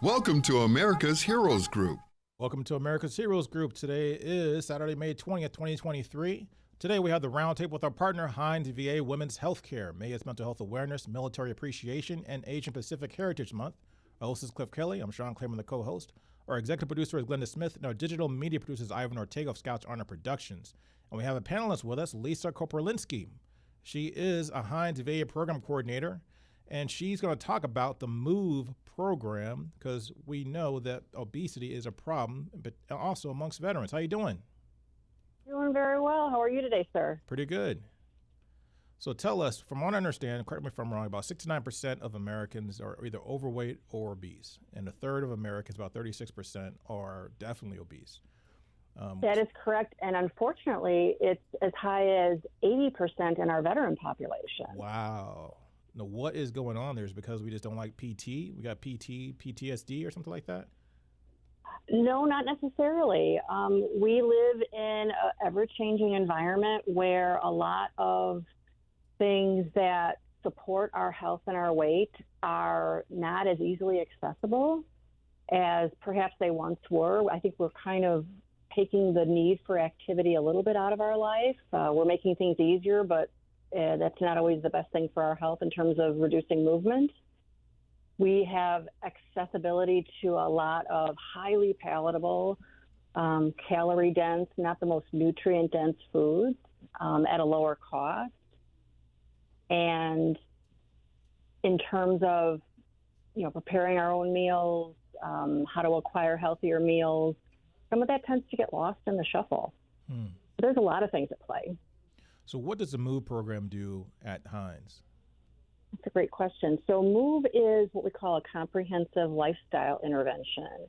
Welcome to America's Heroes Group. Welcome to America's Heroes Group. Today is Saturday, May 20th, 2023. Today we have the roundtable with our partner, Hines VA Women's Healthcare. May it's Mental Health Awareness, Military Appreciation, and Asian Pacific Heritage Month. Our host is Cliff Kelley. I'm Sean Claiborne, the co-host. Our executive producer is Glenda Smith, and our digital media producer is Ivan Ortega of Scouts Honor Productions. And we have a panelist with us, Lisa Korpolinski. She is a Hines VA program coordinator, and she's going to talk about the MOVE program because we know that obesity is a problem, but also amongst veterans. How you doing? Doing very well. How are you today, sir? Pretty good. So tell us, from what I understand, correct me if I'm wrong, about 69% of Americans are either overweight or obese, and a third of Americans, about 36%, are definitely obese. That is correct, and unfortunately, it's as high as 80% in our veteran population. Wow. Now, what is going on there? Is it because we just don't like PT? We got PTSD or something like that? No, not necessarily. We live in an ever-changing environment where a lot of things that support our health and our weight are not as easily accessible as perhaps they once were. I think we're kind of taking the need for activity a little bit out of our life. We're making things easier, but that's not always the best thing for our health in terms of reducing movement. We have accessibility to a lot of highly palatable, calorie-dense, not the most nutrient-dense foods at a lower cost. And in terms of, preparing our own meals, how to acquire healthier meals, some of that tends to get lost in the shuffle. There's a lot of things at play. So what does the MOVE program do at Hines? That's a great question. So MOVE is what we call a comprehensive lifestyle intervention.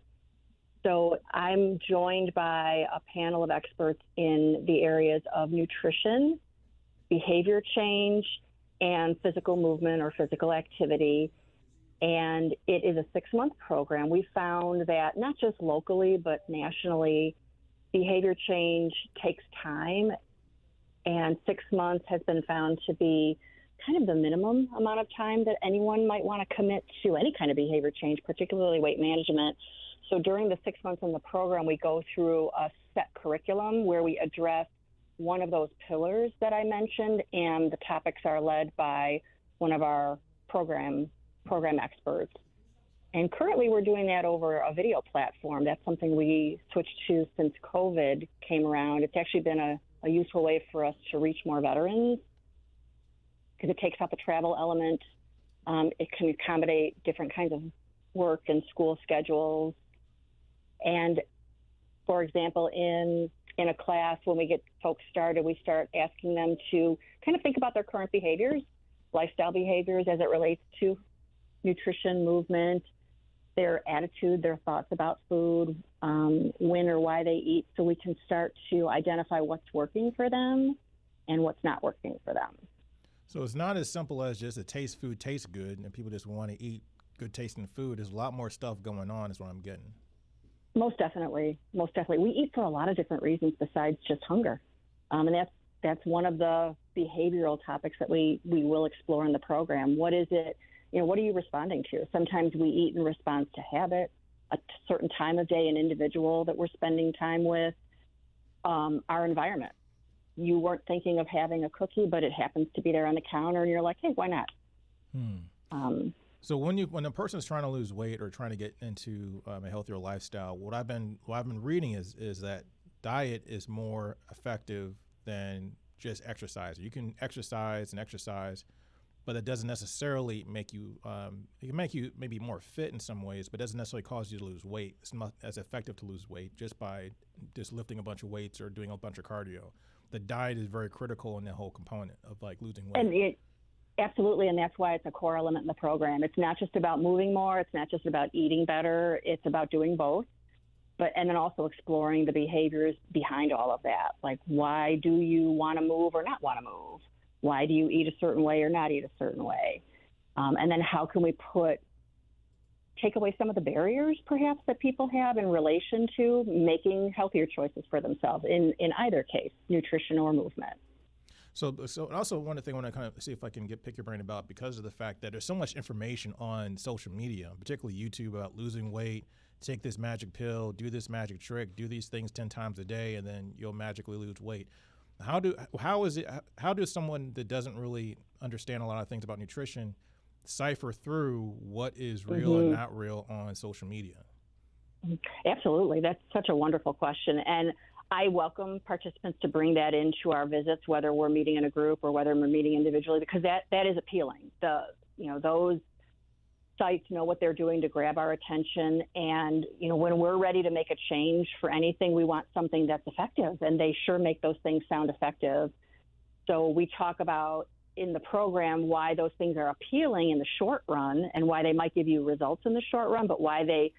So I'm joined by a panel of experts in the areas of nutrition, behavior change, and physical movement or physical activity. And it is a 6-month program. We found that not just locally, but nationally, behavior change takes time. And 6 months has been found to be kind of the minimum amount of time that anyone might want to commit to any kind of behavior change, particularly weight management. So during the 6 months in the program, we go through a set curriculum where we address one of those pillars that I mentioned, and the topics are led by one of our program experts. And currently we're doing that over a video platform. That's something we switched to since COVID came around. It's actually been a useful way for us to reach more veterans because it takes out the travel element. It can accommodate different kinds of work and school schedules. And for example, in a class, when we get folks started, we start asking them to kind of think about their current behaviors, lifestyle behaviors as it relates to nutrition, movement, their attitude, their thoughts about food, when or why they eat, so we can start to identify what's working for them and what's not working for them. So it's not as simple as just food tastes good and people just want to eat good tasting food. There's a lot more stuff going on is what I'm getting. Most definitely. We eat for a lot of different reasons besides just hunger. And that's one of the behavioral topics that we will explore in the program. What is it? What are you responding to? Sometimes we eat in response to habit, a certain time of day, an individual that we're spending time with, our environment. You weren't thinking of having a cookie, but it happens to be there on the counter, and you're like, hey, why not? So when a person's trying to lose weight or trying to get into a healthier lifestyle, what I've been reading is that diet is more effective than just exercise. You can exercise, but it doesn't necessarily make you, it can make you maybe more fit in some ways, but doesn't necessarily cause you to lose weight. It's not as effective to lose weight just by just lifting a bunch of weights or doing a bunch of cardio. The diet is very critical in the whole component of like losing weight. Absolutely, and that's why it's a core element in the program. It's not just about moving more. It's not just about eating better. It's about doing both, and then also exploring the behaviors behind all of that. Like, why do you want to move or not want to move? Why do you eat a certain way or not eat a certain way? And then how can we take away some of the barriers perhaps that people have in relation to making healthier choices for themselves in either case, nutrition or movement. So also one thing I want to kind of see if I can pick your brain about, because of the fact that there's so much information on social media, particularly YouTube, about losing weight, take this magic pill, do this magic trick, do these things 10 times a day, and then you'll magically lose weight. How does someone that doesn't really understand a lot of things about nutrition cipher through what is real and not real on social media? Absolutely. That's such a wonderful question. And I welcome participants to bring that into our visits, whether we're meeting in a group or whether we're meeting individually, because that is appealing. Those sites know what they're doing to grab our attention. And, when we're ready to make a change for anything, we want something that's effective, and they sure make those things sound effective. So we talk about in the program why those things are appealing in the short run and why they might give you results in the short run, but why they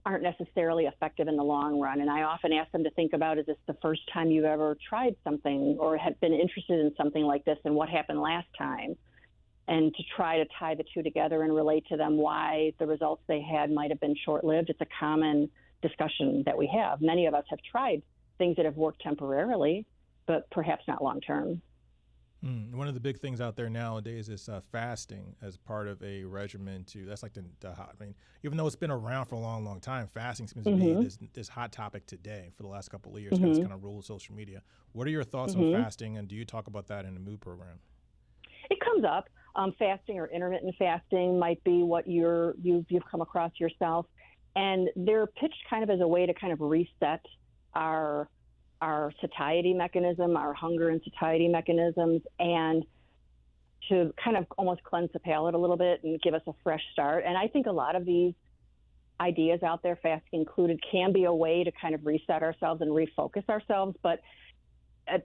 aren't necessarily effective in the long run. And I often ask them to think about, is this the first time you've ever tried something or have been interested in something like this, and what happened last time? And to try to tie the two together and relate to them why the results they had might have been short-lived. It's a common discussion that we have. Many of us have tried things that have worked temporarily, but perhaps not long-term. One of the big things out there nowadays is fasting as part of a regimen that's like the hot. I mean, even though it's been around for a long, long time, fasting seems to be this hot topic today for the last couple of years, because it's kind of ruled social media. What are your thoughts on fasting, and do you talk about that in the MOVE program? It comes up. Fasting or intermittent fasting might be what you've come across yourself, and they're pitched kind of as a way to kind of reset our satiety mechanism, our hunger and satiety mechanisms, and to kind of almost cleanse the palate a little bit and give us a fresh start. And I think a lot of these ideas out there, fasting included, can be a way to kind of reset ourselves and refocus ourselves. But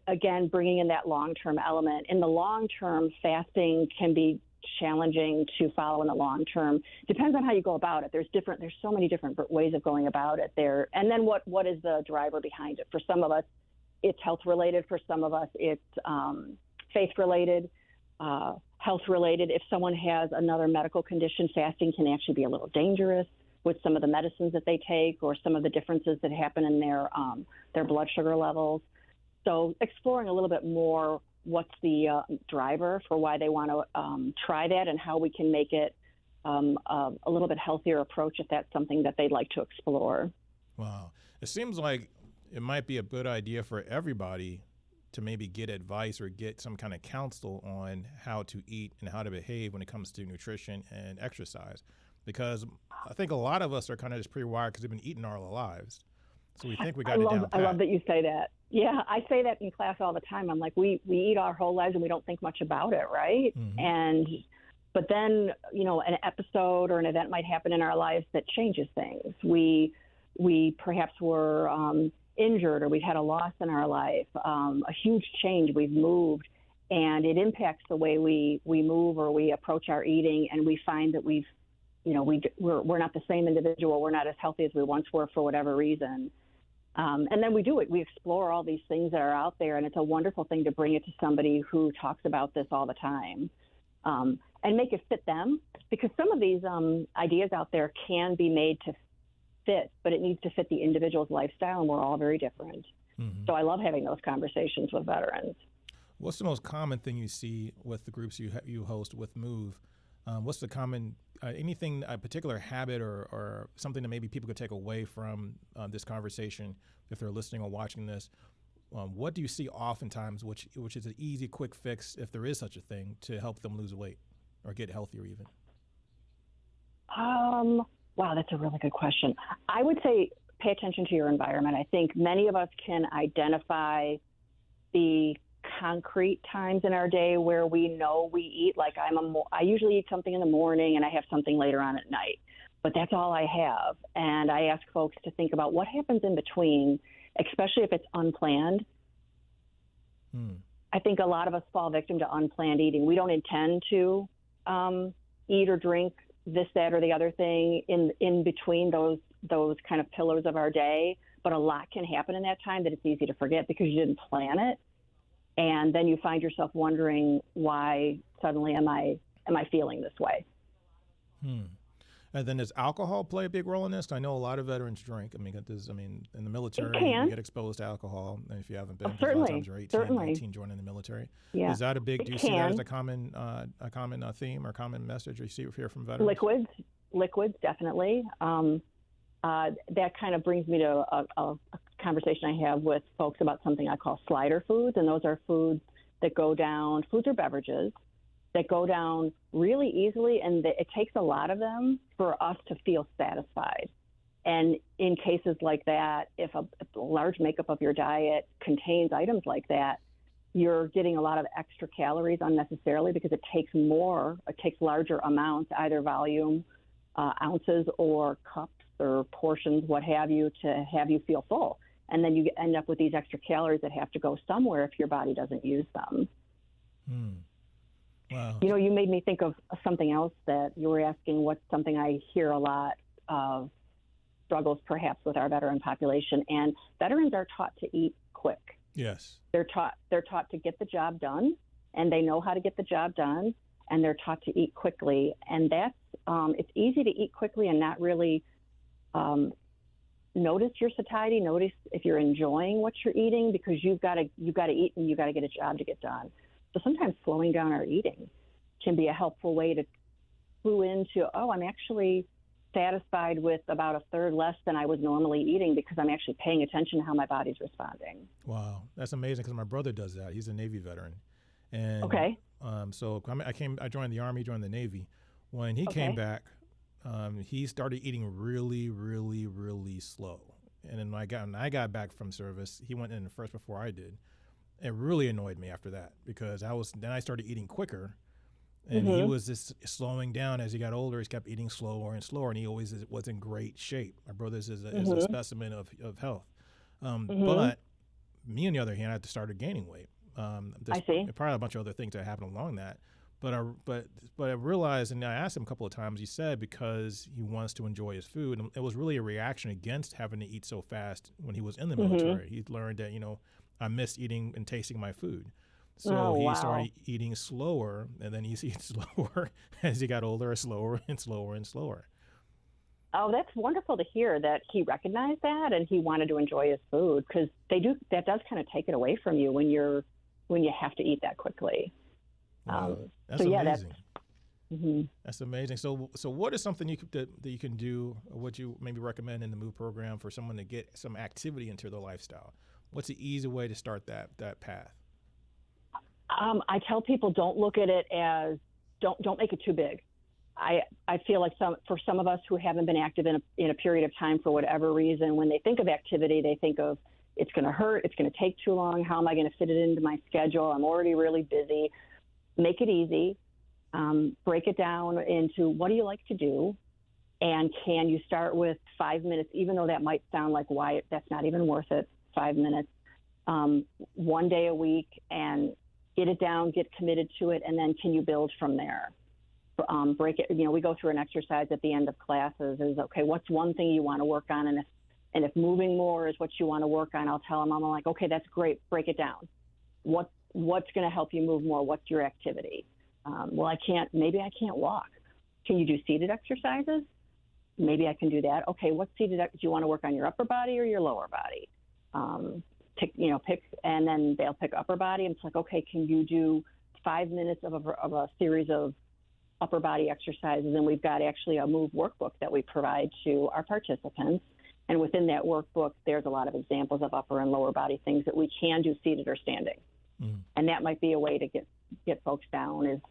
again, bringing in that long-term element. In the long term, fasting can be challenging to follow in the long term. Depends on how you go about it. There's so many different ways of going about it there. And then what is the driver behind it? For some of us, it's health related. For some of us, it's faith related, health related. If someone has another medical condition, fasting can actually be a little dangerous with some of the medicines that they take or some of the differences that happen in their blood sugar levels. So exploring a little bit more what's the driver for why they want to try that, and how we can make it a little bit healthier approach if that's something that they'd like to explore. Wow. It seems like it might be a good idea for everybody to maybe get advice or get some kind of counsel on how to eat and how to behave when it comes to nutrition and exercise. Because I think a lot of us are kind of just pre-wired because we've been eating our lives. So we think we got it down pat. I love that you say that. Yeah, I say that in class all the time. I'm like, we eat our whole lives and we don't think much about it, right? But then, an episode or an event might happen in our lives that changes things. We perhaps were injured, or we've had a loss in our life, a huge change. We've moved, and it impacts the way we move or we approach our eating, and we find that we're not the same individual. We're not as healthy as we once were for whatever reason. And then we do it. We explore all these things that are out there, and it's a wonderful thing to bring it to somebody who talks about this all the time, and make it fit them, because some of these ideas out there can be made to fit, but it needs to fit the individual's lifestyle, and we're all very different. So I love having those conversations with veterans. What's the most common thing you see with the groups you host with MOVE? What's the common, anything, a particular habit or something that maybe people could take away from this conversation if they're listening or watching this? What do you see oftentimes, which is an easy, quick fix, if there is such a thing, to help them lose weight or get healthier even? Wow, that's a really good question. I would say pay attention to your environment. I think many of us can identify the concrete times in our day where we know we eat. Like I usually eat something in the morning and I have something later on at night, but that's all I have. And I ask folks to think about what happens in between, especially if it's unplanned. I think a lot of us fall victim to unplanned eating. We don't intend to eat or drink this, that, or the other thing in between those kind of pillars of our day, but a lot can happen in that time that it's easy to forget because you didn't plan it. And then you find yourself wondering, why suddenly am I feeling this way? And then does alcohol play a big role in this? I know a lot of veterans drink. I mean, in the military, you get exposed to alcohol. And if you haven't been, 'cause a lot of times you're 18 joining the military. Yeah. Is that a big? Do you see that as a common theme or common message you see here from veterans? Liquids, definitely. That kind of brings me to a conversation I have with folks about something I call slider foods, and those are foods that go down, foods or beverages that go down really easily, and it takes a lot of them for us to feel satisfied. And in cases like that, if a large makeup of your diet contains items like that, you're getting a lot of extra calories unnecessarily because it takes larger amounts, either volume, ounces or cups or portions, what have you, to have you feel full. And then you end up with these extra calories that have to go somewhere if your body doesn't use them. Wow. You know, you made me think of something else that you were asking. What's something I hear a lot of struggles perhaps with our veteran population, and veterans are taught to eat quick. Yes. They're taught to get the job done, and they know how to get the job done, and they're taught to eat quickly. And that's it's easy to eat quickly and not really notice your satiety, notice if you're enjoying what you're eating, because you've got to eat and you've got to get a job to get done. So sometimes slowing down our eating can be a helpful way to clue into, I'm actually satisfied with about a third less than I was normally eating because I'm actually paying attention to how my body's responding. Wow, that's amazing because my brother does that. He's a Navy veteran. And okay. So I joined the Army, joined the Navy. When he came back, he started eating really, really, really slow. And then when I got back from service, he went in first before I did. It really annoyed me after that because then I started eating quicker, and he was just slowing down as he got older. He kept eating slower and slower, and he always was in great shape. My brother's is a specimen of health. But me, on the other hand, I started gaining weight. I see. Probably a bunch of other things that happened along that. But I realized, and I asked him a couple of times, he said because he wants to enjoy his food. And it was really a reaction against having to eat so fast when he was in the military. He learned that, I missed eating and tasting my food. So he started eating slower, and then he eats slower as he got older, slower and slower and slower. Oh, that's wonderful to hear that he recognized that and he wanted to enjoy his food, because that does kind of take it away from you when you have to eat that quickly. Wow, that's amazing. That's amazing. So what is something that you can do, or what you maybe recommend in the MOVE program for someone to get some activity into their lifestyle? What's the easy way to start that path? I tell people don't look at it as don't make it too big. I feel like for some of us who haven't been active in a period of time for whatever reason, when they think of activity, they think of it's going to hurt, it's going to take too long. How am I going to fit it into my schedule? I'm already really busy. Make it easy. Break it down into what do you like to do, and can you start with 5 minutes, even though that might sound like why that's not even worth it. 5 minutes, 1 day a week, and get it down, get committed to it, and then can you build from there? Break it. We go through an exercise at the end of classes. Is okay. What's one thing you want to work on? And if moving more is what you want to work on, I'll tell them. I'm like, okay, that's great. Break it down. What's going to help you move more? What's your activity? Maybe I can't walk. Can you do seated exercises? Maybe I can do that. Okay, what seated? Do you want to work on your upper body or your lower body? Pick, and then they'll pick upper body. And it's like, okay, can you do 5 minutes of a series of upper body exercises? And we've got actually a MOVE workbook that we provide to our participants. And within that workbook, there's a lot of examples of upper and lower body things that we can do seated or standing. And that might be a way to get folks down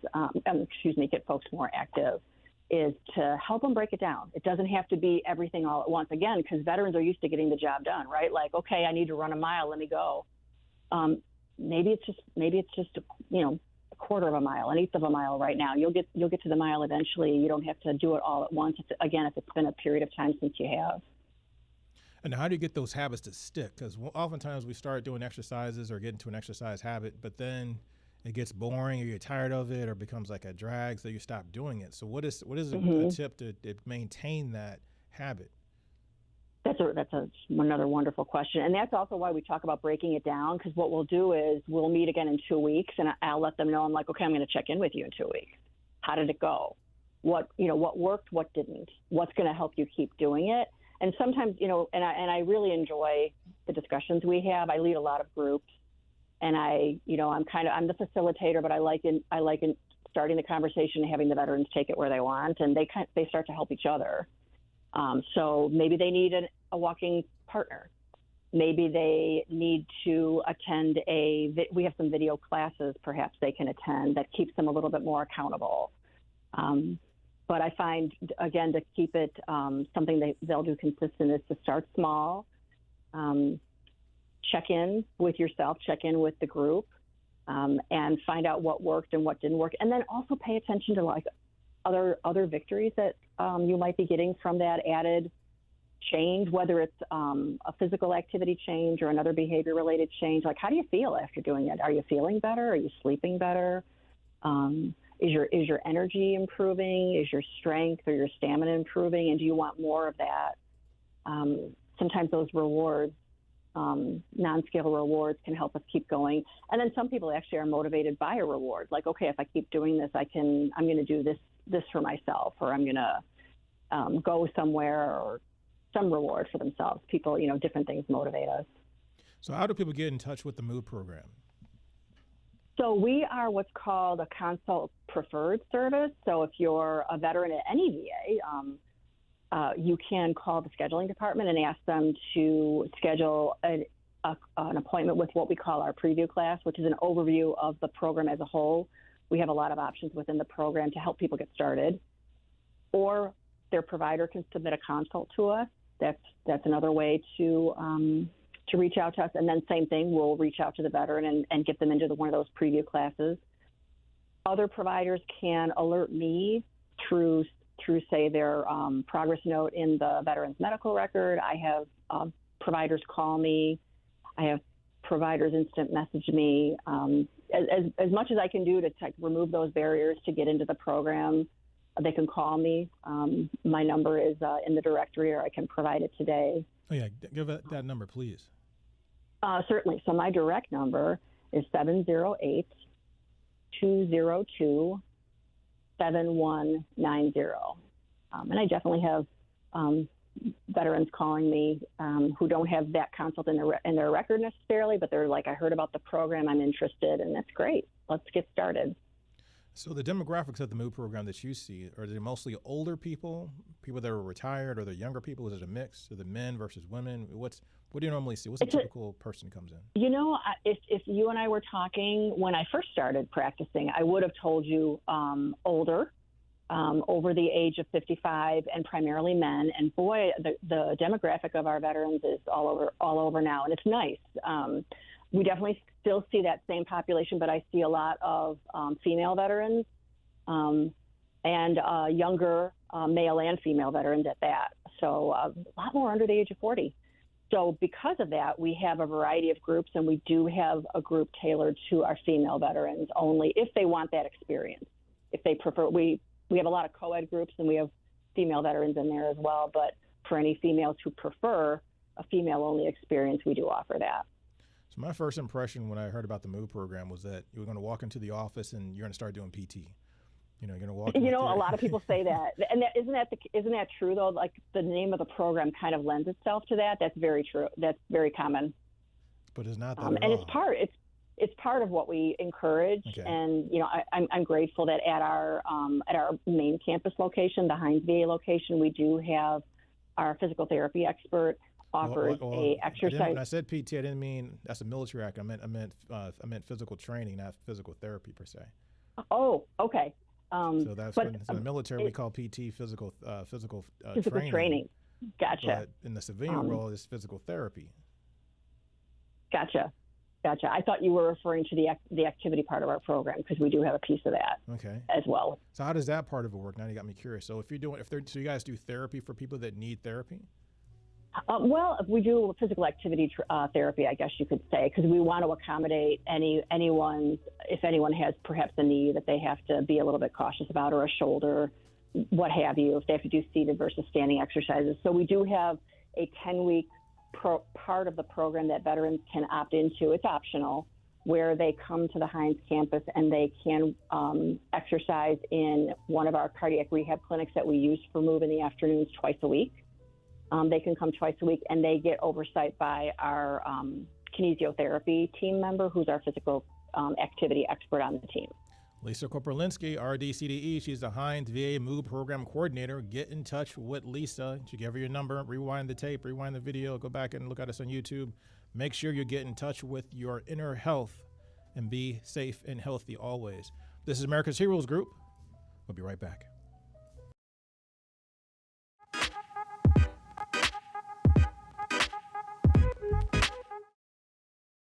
get folks more active, is to help them break it down. It doesn't have to be everything all at once. Again, because veterans are used to getting the job done, right? Like, okay, I need to run a mile. Let me go. Maybe it's just a quarter of a mile, an eighth of a mile right now. You'll get to the mile eventually. You don't have to do it all at once. If it's been a period of time since you have. And how do you get those habits to stick? Because oftentimes we start doing exercises or get into an exercise habit, but then it gets boring or you're tired of it or becomes like a drag, so you stop doing it. So what is a tip to maintain that habit? That's another wonderful question. And that's also why we talk about breaking it down, because what we'll do is we'll meet again in 2 weeks, and I'll let them know. I'm like, okay, I'm going to check in with you in 2 weeks. How did it go? what worked, what didn't, what's going to help you keep doing it. And sometimes, and I really enjoy the discussions we have. I lead a lot of groups, and I'm the facilitator, but I like starting the conversation and having the veterans take it where they want, and they start to help each other. So maybe they need a walking partner. Maybe they need to attend we have some video classes perhaps they can attend that keeps them a little bit more accountable. But I find, again, to keep it something they'll do consistent is to start small, check in with yourself, check in with the group, and find out what worked and what didn't work. And then also pay attention to like other victories that you might be getting from that added change, whether it's a physical activity change or another behavior-related change. Like, how do you feel after doing it? Are you feeling better? Are you sleeping better? Is your energy improving? Is your strength or your stamina improving? And do you want more of that? Sometimes those rewards, non-scale rewards, can help us keep going. And then some people actually are motivated by a reward. Like, okay, if I keep doing this, I'm going to do this for myself, or I'm going to go somewhere, or some reward for themselves. People, different things motivate us. So how do people get in touch with the MOVE program? So we are what's called a consult preferred service. So if you're a veteran at any VA, you can call the scheduling department and ask them to schedule an appointment with what we call our preview class, which is an overview of the program as a whole. We have a lot of options within the program to help people get started. Or their provider can submit a consult to us. That's another way to reach out to us. And then same thing, we'll reach out to the veteran and get them into one of those preview classes. Other providers can alert me through say, their progress note in the veteran's medical record. I have providers call me. I have providers instant message me. As much as I can do to remove those barriers to get into the program, they can call me. My number is in the directory, or I can provide it today. Oh, yeah. Give that number, please. Certainly. So my direct number is 708-202-7190. And I definitely have veterans calling me who don't have that consult in their record necessarily, but they're like, I heard about the program, I'm interested, and that's great. Let's get started. So the demographics of the MOVE program that you see, are they mostly older people that are retired, or they're younger people? Is it a mix? Are the men versus women? What do you normally see? What's a typical person comes in? If you and I were talking when I first started practicing, I would have told you older, over the age of 55, and primarily men. And boy, the demographic of our veterans is all over now, and it's nice. We definitely still see that same population, but I see a lot of female veterans and younger male and female veterans at that. So a lot more under the age of 40. So because of that, we have a variety of groups, and we do have a group tailored to our female veterans only if they want that experience. If they prefer, we have a lot of co-ed groups, and we have female veterans in there as well. But for any females who prefer a female-only experience, we do offer that. So my first impression when I heard about the MOVE program was that you were going to walk into the office and you're going to start doing PT. You're going to walk. A lot of people say that, and isn't that true though? Like the name of the program kind of lends itself to that. That's very true. That's very common. But it's not that and at all. It's part of what we encourage. Okay. And I'm grateful that at our main campus location, the Hines VA location, we do have our physical therapy expert offers a exercise. When I said PT, I didn't mean that's a military act. I meant physical training, not physical therapy per se. Oh, okay. So that's in the military we call PT physical training. Gotcha. But in the civilian world, it's physical therapy. Gotcha. I thought you were referring to the activity part of our program, because we do have a piece of that as well. So how does that part of it work? Now you got me curious. So so you guys do therapy for people that need therapy? Well, we do physical activity therapy, I guess you could say, because we want to accommodate anyone, if anyone has perhaps a knee that they have to be a little bit cautious about, or a shoulder, what have you, if they have to do seated versus standing exercises. So we do have a 10-week part of the program that veterans can opt into. It's optional, where they come to the Hines campus and they can exercise in one of our cardiac rehab clinics that we use for MOVE in the afternoons twice a week. They can come twice a week, and they get oversight by our kinesiotherapy team member, who's our physical activity expert on the team. Lisa Korpolinski, RDCDE. She's the Hines VA MOVE Program Coordinator. Get in touch with Lisa. She gave her your number. Rewind the tape, rewind the video, go back and look at us on YouTube. Make sure you get in touch with your inner health and be safe and healthy always. This is America's Heroes Group. We'll be right back.